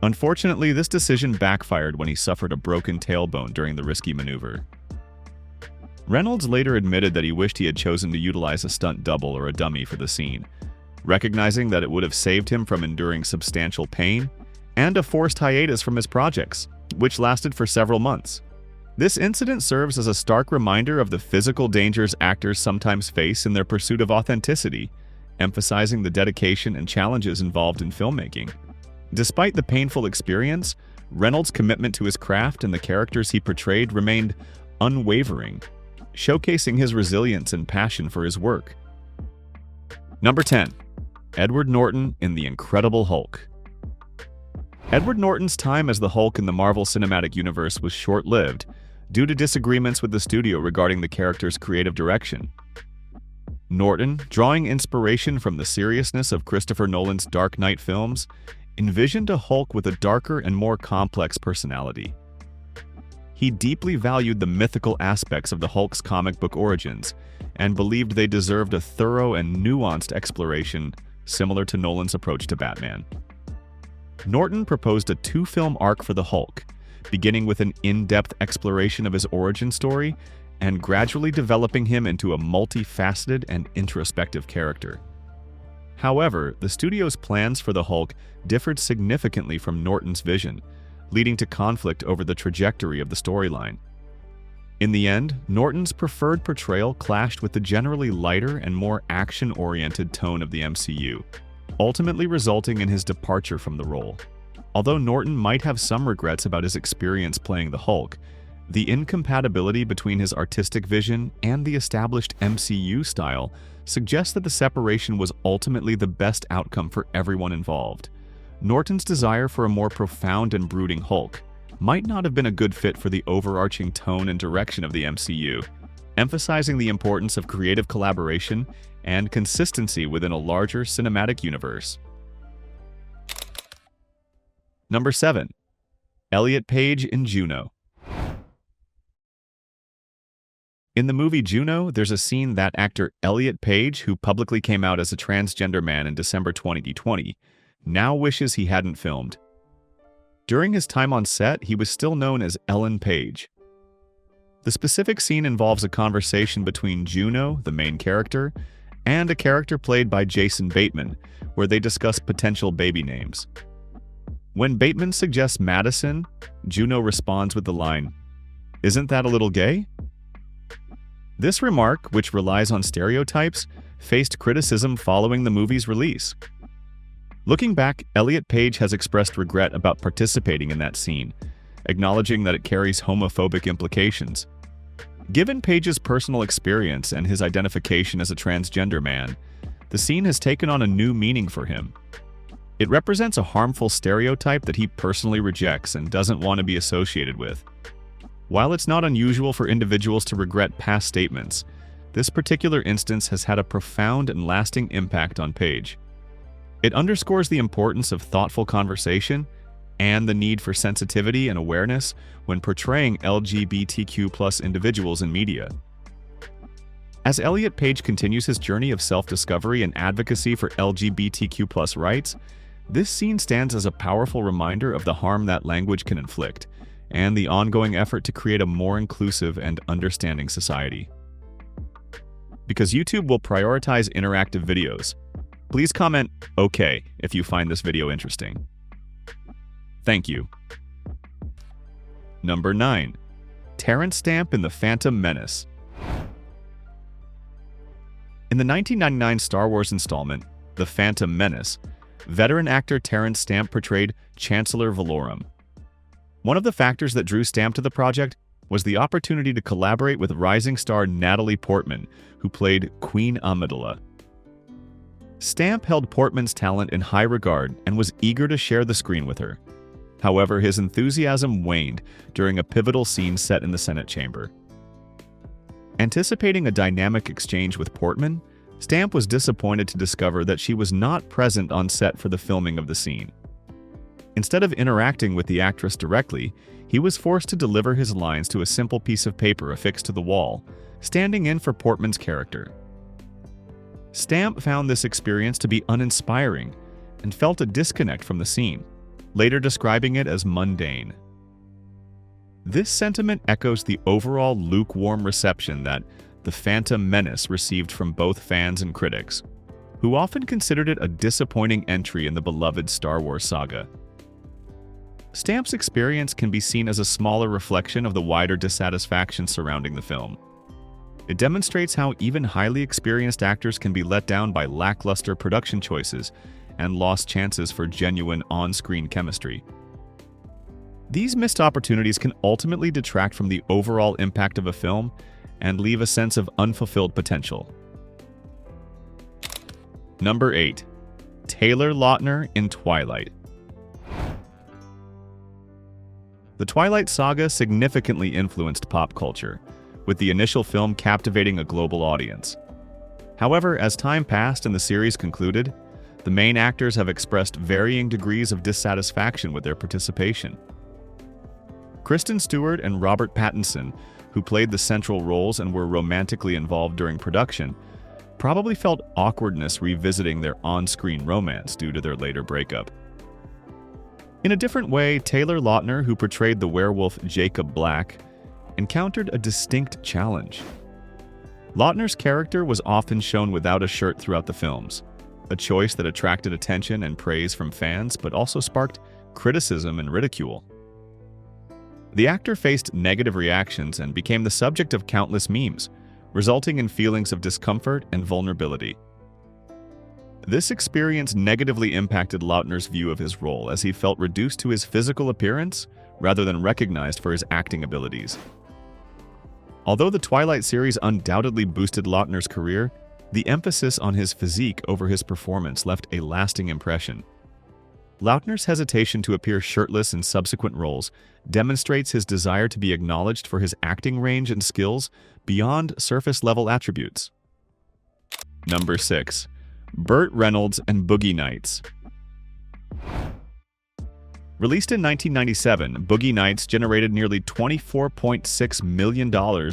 Unfortunately, this decision backfired when he suffered a broken tailbone during the risky maneuver. Reynolds later admitted that he wished he had chosen to utilize a stunt double or a dummy for the scene, recognizing that it would have saved him from enduring substantial pain and a forced hiatus from his projects, which lasted for several months. This incident serves as a stark reminder of the physical dangers actors sometimes face in their pursuit of authenticity, emphasizing the dedication and challenges involved in filmmaking. Despite the painful experience, Reynolds' commitment to his craft and the characters he portrayed remained unwavering, showcasing his resilience and passion for his work. Number 10. Edward Norton in The Incredible Hulk. Edward Norton's time as the Hulk in the Marvel Cinematic Universe was short-lived due to disagreements with the studio regarding the character's creative direction. Norton, drawing inspiration from the seriousness of Christopher Nolan's Dark Knight films, envisioned a Hulk with a darker and more complex personality. He deeply valued the mythical aspects of the Hulk's comic book origins and believed they deserved a thorough and nuanced exploration similar to Nolan's approach to Batman. Norton proposed a two-film arc for the Hulk, beginning with an in-depth exploration of his origin story and gradually developing him into a multifaceted and introspective character. However, the studio's plans for the Hulk differed significantly from Norton's vision, leading to conflict over the trajectory of the storyline. In the end, Norton's preferred portrayal clashed with the generally lighter and more action-oriented tone of the MCU, ultimately resulting in his departure from the role. Although Norton might have some regrets about his experience playing the Hulk, the incompatibility between his artistic vision and the established MCU style suggests that the separation was ultimately the best outcome for everyone involved. Norton's desire for a more profound and brooding Hulk might not have been a good fit for the overarching tone and direction of the MCU, emphasizing the importance of creative collaboration and consistency within a larger cinematic universe. Number 7. Elliot Page in Juno. In the movie Juno, there's a scene that actor Elliot Page, who publicly came out as a transgender man in December 2020, now wishes he hadn't filmed. During his time on set, he was still known as Ellen Page. The specific scene involves a conversation between Juno, the main character, and a character played by Jason Bateman, where they discuss potential baby names. When Bateman suggests Madison, Juno responds with the line, "Isn't that a little gay?" This remark, which relies on stereotypes, faced criticism following the movie's release. Looking back, Elliot Page has expressed regret about participating in that scene, acknowledging that it carries homophobic implications. Given Page's personal experience and his identification as a transgender man, the scene has taken on a new meaning for him. It represents a harmful stereotype that he personally rejects and doesn't want to be associated with. While it's not unusual for individuals to regret past statements, this particular instance has had a profound and lasting impact on Page. It underscores the importance of thoughtful conversation and the need for sensitivity and awareness when portraying LGBTQ+ individuals in media. As Elliot Page continues his journey of self-discovery and advocacy for LGBTQ+ rights, this scene stands as a powerful reminder of the harm that language can inflict, and the ongoing effort to create a more inclusive and understanding society. Because YouTube will prioritize interactive videos, please comment "OK" if you find this video interesting. Thank you. Number 9. Terrence Stamp in The Phantom Menace. In the 1999 Star Wars installment, The Phantom Menace, veteran actor Terrence Stamp portrayed Chancellor Valorum. One of the factors that drew Stamp to the project was the opportunity to collaborate with rising star Natalie Portman, who played Queen Amidala. Stamp held Portman's talent in high regard and was eager to share the screen with her. However, his enthusiasm waned during a pivotal scene set in the Senate chamber. Anticipating a dynamic exchange with Portman, Stamp was disappointed to discover that she was not present on set for the filming of the scene. Instead of interacting with the actress directly, he was forced to deliver his lines to a simple piece of paper affixed to the wall, standing in for Portman's character. Stamp found this experience to be uninspiring and felt a disconnect from the scene, later describing it as mundane. This sentiment echoes the overall lukewarm reception that The Phantom Menace received from both fans and critics, who often considered it a disappointing entry in the beloved Star Wars saga. Stamp's experience can be seen as a smaller reflection of the wider dissatisfaction surrounding the film. It demonstrates how even highly experienced actors can be let down by lackluster production choices and lost chances for genuine on-screen chemistry. These missed opportunities can ultimately detract from the overall impact of a film and leave a sense of unfulfilled potential. Number 8. Taylor Lautner in Twilight. The Twilight saga significantly influenced pop culture, with the initial film captivating a global audience. However, as time passed and the series concluded, the main actors have expressed varying degrees of dissatisfaction with their participation. Kristen Stewart and Robert Pattinson, who played the central roles and were romantically involved during production, probably felt awkwardness revisiting their on-screen romance due to their later breakup. In a different way, Taylor Lautner, who portrayed the werewolf Jacob Black, encountered a distinct challenge. Lautner's character was often shown without a shirt throughout the films, a choice that attracted attention and praise from fans but also sparked criticism and ridicule. The actor faced negative reactions and became the subject of countless memes, resulting in feelings of discomfort and vulnerability. This experience negatively impacted Lautner's view of his role, as he felt reduced to his physical appearance rather than recognized for his acting abilities. Although the Twilight series undoubtedly boosted Lautner's career, the emphasis on his physique over his performance left a lasting impression. Lautner's hesitation to appear shirtless in subsequent roles demonstrates his desire to be acknowledged for his acting range and skills beyond surface-level attributes. Number 6. Burt Reynolds and Boogie Nights. Released in 1997, Boogie Nights generated nearly $24.6 million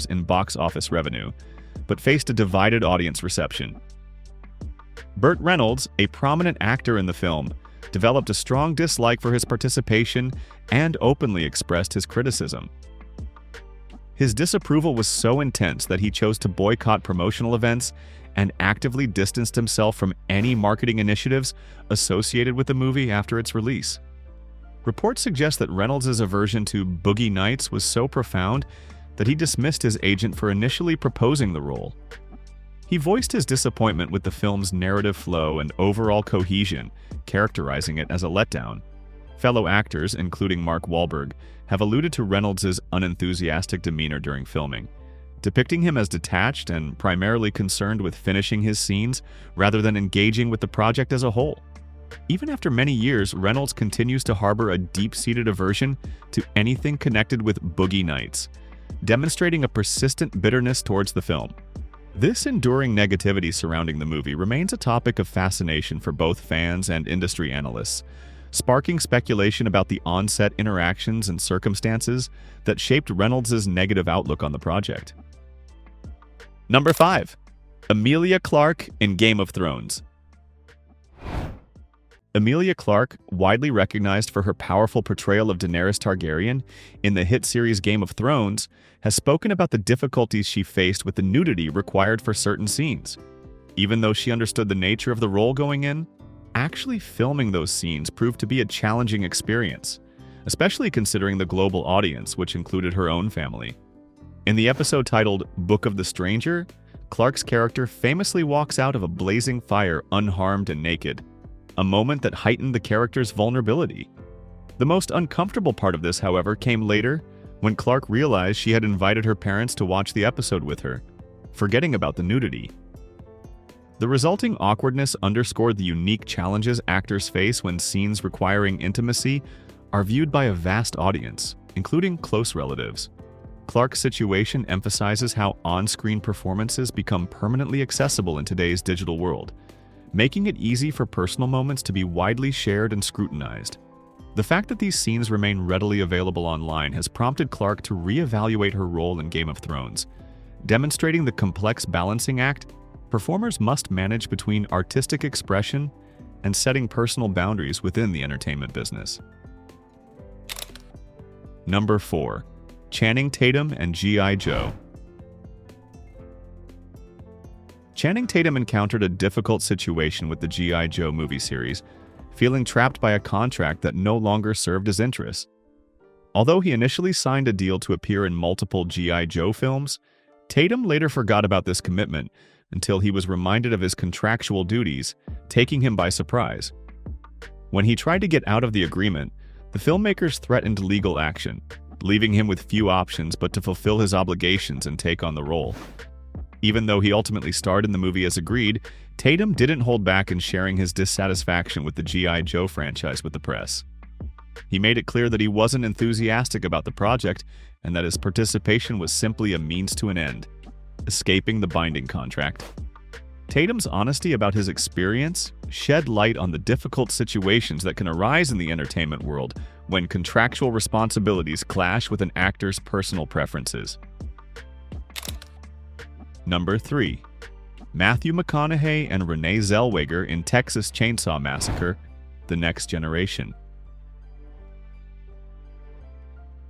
in box office revenue, but faced a divided audience reception. Burt Reynolds, a prominent actor in the film, developed a strong dislike for his participation and openly expressed his criticism. His disapproval was so intense that he chose to boycott promotional events and actively distanced himself from any marketing initiatives associated with the movie after its release. Reports suggest that Reynolds' aversion to Boogie Nights was so profound that he dismissed his agent for initially proposing the role. He voiced his disappointment with the film's narrative flow and overall cohesion, characterizing it as a letdown. Fellow actors, including Mark Wahlberg, have alluded to Reynolds' unenthusiastic demeanor during filming, depicting him as detached and primarily concerned with finishing his scenes rather than engaging with the project as a whole. Even after many years, Reynolds continues to harbor a deep-seated aversion to anything connected with Boogie Nights, demonstrating a persistent bitterness towards the film. This enduring negativity surrounding the movie remains a topic of fascination for both fans and industry analysts, sparking speculation about the on-set interactions and circumstances that shaped Reynolds' negative outlook on the project. Number 5. Emilia Clarke in Game of Thrones. Emilia Clarke, widely recognized for her powerful portrayal of Daenerys Targaryen in the hit series Game of Thrones, has spoken about the difficulties she faced with the nudity required for certain scenes. Even though she understood the nature of the role going in, actually filming those scenes proved to be a challenging experience, especially considering the global audience, which included her own family. In the episode titled Book of the Stranger, Clarke's character famously walks out of a blazing fire unharmed and naked, a moment that heightened the character's vulnerability. The most uncomfortable part of this, however, came later when Clarke realized she had invited her parents to watch the episode with her, forgetting about the nudity. The resulting awkwardness underscored the unique challenges actors face when scenes requiring intimacy are viewed by a vast audience, including close relatives. Clarke's situation emphasizes how on-screen performances become permanently accessible in today's digital world, making it easy for personal moments to be widely shared and scrutinized. The fact that these scenes remain readily available online has prompted Clarke to reevaluate her role in Game of Thrones, demonstrating the complex balancing act performers must manage between artistic expression and setting personal boundaries within the entertainment business. Number 4. Channing Tatum and G.I. Joe. Channing Tatum encountered a difficult situation with the G.I. Joe movie series, feeling trapped by a contract that no longer served his interests. Although he initially signed a deal to appear in multiple G.I. Joe films, Tatum later forgot about this commitment until he was reminded of his contractual duties, taking him by surprise. When he tried to get out of the agreement, the filmmakers threatened legal action, leaving him with few options but to fulfill his obligations and take on the role. Even though he ultimately starred in the movie as agreed, Tatum didn't hold back in sharing his dissatisfaction with the G.I. Joe franchise with the press. He made it clear that he wasn't enthusiastic about the project and that his participation was simply a means to an end, escaping the binding contract. Tatum's honesty about his experience shed light on the difficult situations that can arise in the entertainment world when contractual responsibilities clash with an actor's personal preferences. Number 3. Matthew McConaughey and Renee Zellweger in Texas Chainsaw Massacre: The Next Generation.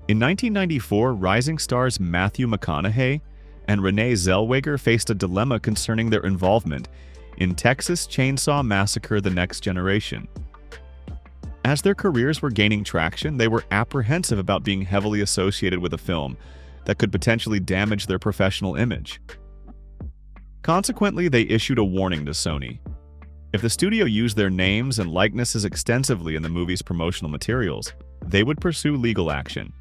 In 1994, rising stars Matthew McConaughey and Renee Zellweger faced a dilemma concerning their involvement in Texas Chainsaw Massacre: The Next Generation. As their careers were gaining traction, they were apprehensive about being heavily associated with a film that could potentially damage their professional image. Consequently, they issued a warning to Sony. If the studio used their names and likenesses extensively in the movie's promotional materials, they would pursue legal action.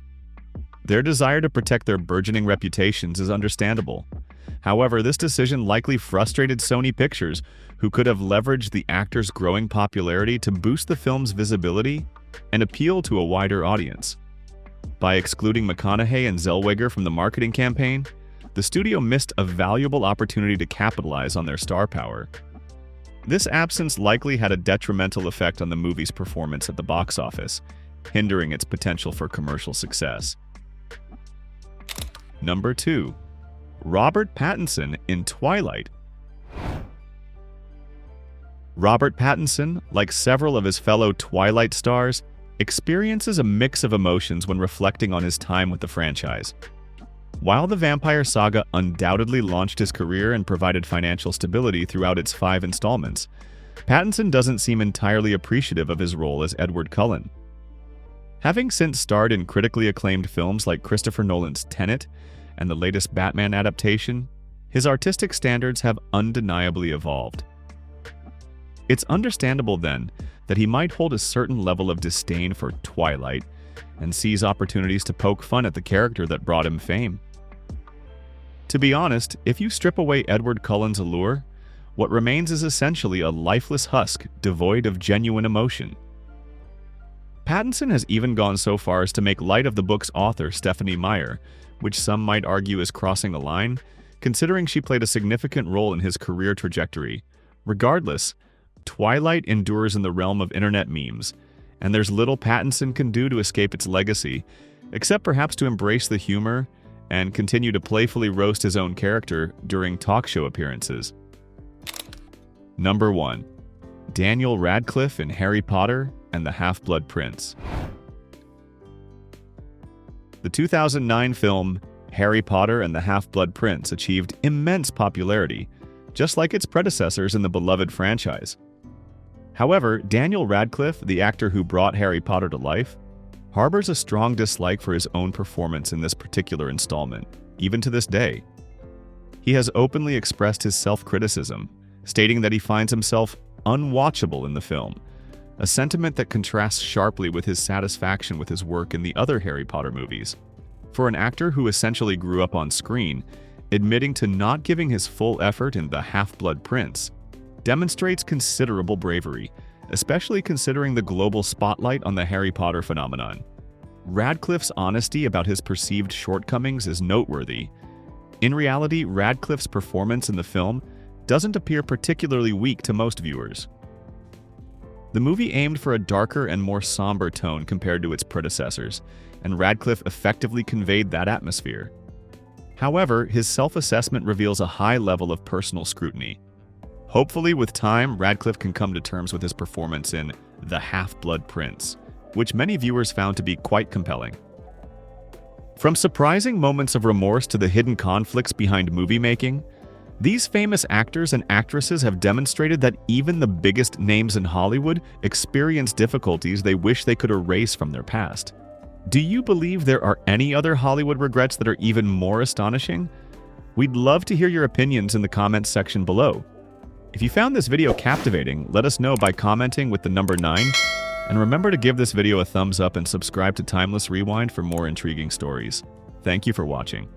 Their desire to protect their burgeoning reputations is understandable. However, this decision likely frustrated Sony Pictures, who could have leveraged the actor's growing popularity to boost the film's visibility and appeal to a wider audience. By excluding McConaughey and Zellweger from the marketing campaign, the studio missed a valuable opportunity to capitalize on their star power. This absence likely had a detrimental effect on the movie's performance at the box office, hindering its potential for commercial success. Number 2. Robert Pattinson in Twilight. Robert Pattinson, like several of his fellow Twilight stars, experiences a mix of emotions when reflecting on his time with the franchise. While the vampire saga undoubtedly launched his career and provided financial stability throughout its 5 installments, Pattinson doesn't seem entirely appreciative of his role as Edward Cullen. Having since starred in critically acclaimed films like Christopher Nolan's Tenet and the latest Batman adaptation, his artistic standards have undeniably evolved. It's understandable, then, that he might hold a certain level of disdain for Twilight and seize opportunities to poke fun at the character that brought him fame. To be honest, if you strip away Edward Cullen's allure, what remains is essentially a lifeless husk devoid of genuine emotion. Pattinson has even gone so far as to make light of the book's author, Stephenie Meyer, which some might argue is crossing a line, considering she played a significant role in his career trajectory. Regardless, Twilight endures in the realm of internet memes, and there's little Pattinson can do to escape its legacy, except perhaps to embrace the humor and continue to playfully roast his own character during talk show appearances. Number 1. Daniel Radcliffe in Harry Potter and the Half-Blood Prince. The 2009 film Harry Potter and the Half-Blood Prince achieved immense popularity, just like its predecessors in the beloved franchise. However, Daniel Radcliffe, the actor who brought Harry Potter to life, harbors a strong dislike for his own performance in this particular installment, even to this day. He has openly expressed his self-criticism, stating that he finds himself unwatchable in the film, a sentiment that contrasts sharply with his satisfaction with his work in the other Harry Potter movies. For an actor who essentially grew up on screen, admitting to not giving his full effort in The Half-Blood Prince demonstrates considerable bravery, especially considering the global spotlight on the Harry Potter phenomenon. Radcliffe's honesty about his perceived shortcomings is noteworthy. In reality, Radcliffe's performance in the film doesn't appear particularly weak to most viewers. The movie aimed for a darker and more somber tone compared to its predecessors, and Radcliffe effectively conveyed that atmosphere. However, his self-assessment reveals a high level of personal scrutiny. Hopefully, with time, Radcliffe can come to terms with his performance in The Half-Blood Prince, which many viewers found to be quite compelling. From surprising moments of remorse to the hidden conflicts behind movie making, these famous actors and actresses have demonstrated that even the biggest names in Hollywood experience difficulties they wish they could erase from their past. Do you believe there are any other Hollywood regrets that are even more astonishing? We'd love to hear your opinions in the comments section below. If you found this video captivating, let us know by commenting with the number 9, and remember to give this video a thumbs up and subscribe to Timeless Rewind for more intriguing stories. Thank you for watching.